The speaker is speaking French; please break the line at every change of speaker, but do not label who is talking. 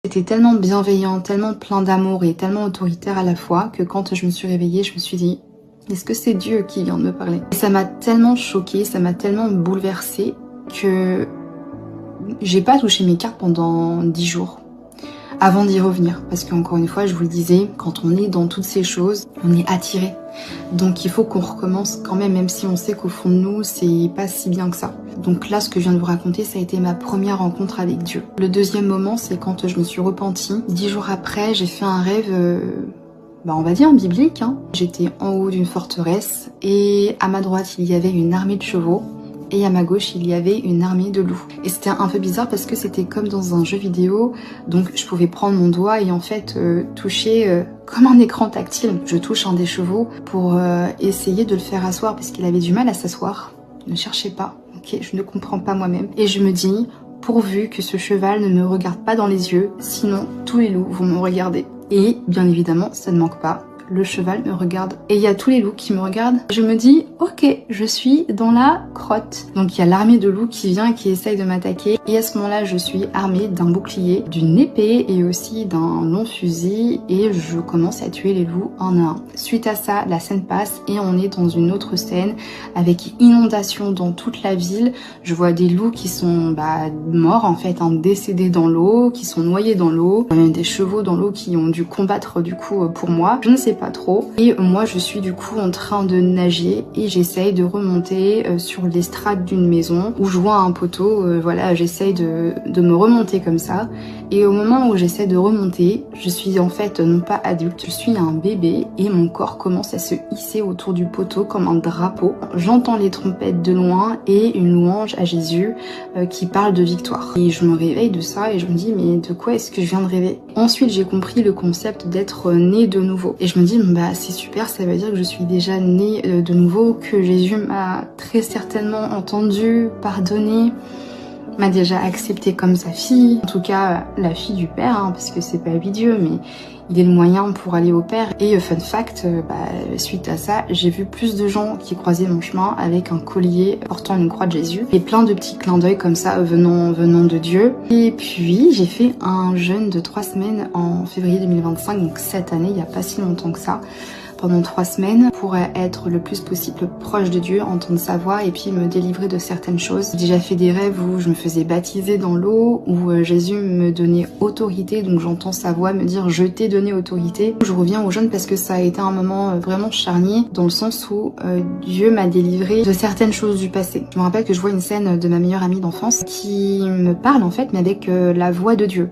C'était tellement bienveillant, tellement plein d'amour et tellement autoritaire à la fois que quand je me suis réveillée, je me suis dit est-ce que c'est Dieu qui vient de me parler? Et ça m'a tellement choquée, ça m'a tellement bouleversée que j'ai pas touché mes cartes pendant 10 jours avant d'y revenir. Parce qu'encore une fois, je vous le disais, quand on est dans toutes ces choses, on est attiré. Donc il faut qu'on recommence quand même si on sait qu'au fond de nous, c'est pas si bien que ça. Donc là, ce que je viens de vous raconter, ça a été ma première rencontre avec Dieu. Le deuxième moment, c'est quand je me suis repentie. 10 jours après, j'ai fait un rêve... on va dire biblique, hein. J'étais en haut d'une forteresse et à ma droite il y avait une armée de chevaux et à ma gauche il y avait une armée de loups. Et c'était un peu bizarre parce que c'était comme dans un jeu vidéo, donc je pouvais prendre mon doigt et en fait toucher comme un écran tactile. Je touche un des chevaux pour essayer de le faire asseoir parce qu'il avait du mal à s'asseoir. Ne cherchez pas, ok, je ne comprends pas moi-même. Et je me dis, pourvu que ce cheval ne me regarde pas dans les yeux, sinon tous les loups vont me regarder. Et bien évidemment, ça ne manque pas, le cheval me regarde. Et il y a tous les loups qui me regardent. Je me dis, ok, je suis dans la crotte. Donc il y a l'armée de loups qui vient et qui essaye de m'attaquer. Et à ce moment-là, je suis armée d'un bouclier, d'une épée et aussi d'un long fusil. Et je commence à tuer les loups un à un. Suite à ça, la scène passe et on est dans une autre scène avec inondation dans toute la ville. Je vois des loups qui sont morts en fait, décédés dans l'eau, qui sont noyés dans l'eau. Il y a même des chevaux dans l'eau qui ont dû combattre du coup pour moi. Je ne sais pas trop. Et moi je suis du coup en train de nager et j'essaye de remonter sur l'estrade d'une maison où je vois un poteau. Voilà, j'essaye de me remonter comme ça. Et au moment où j'essaie de remonter, je suis en fait non pas adulte, je suis un bébé et mon corps commence à se hisser autour du poteau comme un drapeau. J'entends les trompettes de loin et une louange à Jésus qui parle de victoire. Et je me réveille de ça et je me dis mais de quoi est-ce que je viens de rêver? Ensuite j'ai compris le concept d'être né de nouveau. Et je me dis c'est super, ça veut dire que je suis déjà née de nouveau, que Jésus m'a très certainement entendu, pardonné, m'a déjà accepté comme sa fille, en tout cas la fille du Père, hein, parce que c'est pas lui Dieu, mais il est le moyen pour aller au Père. Et fun fact, suite à ça, j'ai vu plus de gens qui croisaient mon chemin avec un collier portant une croix de Jésus et plein de petits clins d'œil comme ça venant de Dieu. Et puis j'ai fait un jeûne de 3 semaines en février 2025, donc cette année, il n'y a pas si longtemps que ça. Pendant 3 semaines pour être le plus possible proche de Dieu, entendre sa voix et puis me délivrer de certaines choses. J'ai déjà fait des rêves où je me faisais baptiser dans l'eau, où Jésus me donnait autorité, donc j'entends sa voix me dire je t'ai donné autorité. Je reviens au jeûne parce que ça a été un moment vraiment charnier dans le sens où Dieu m'a délivré de certaines choses du passé. Je me rappelle que je vois une scène de ma meilleure amie d'enfance qui me parle en fait mais avec la voix de Dieu.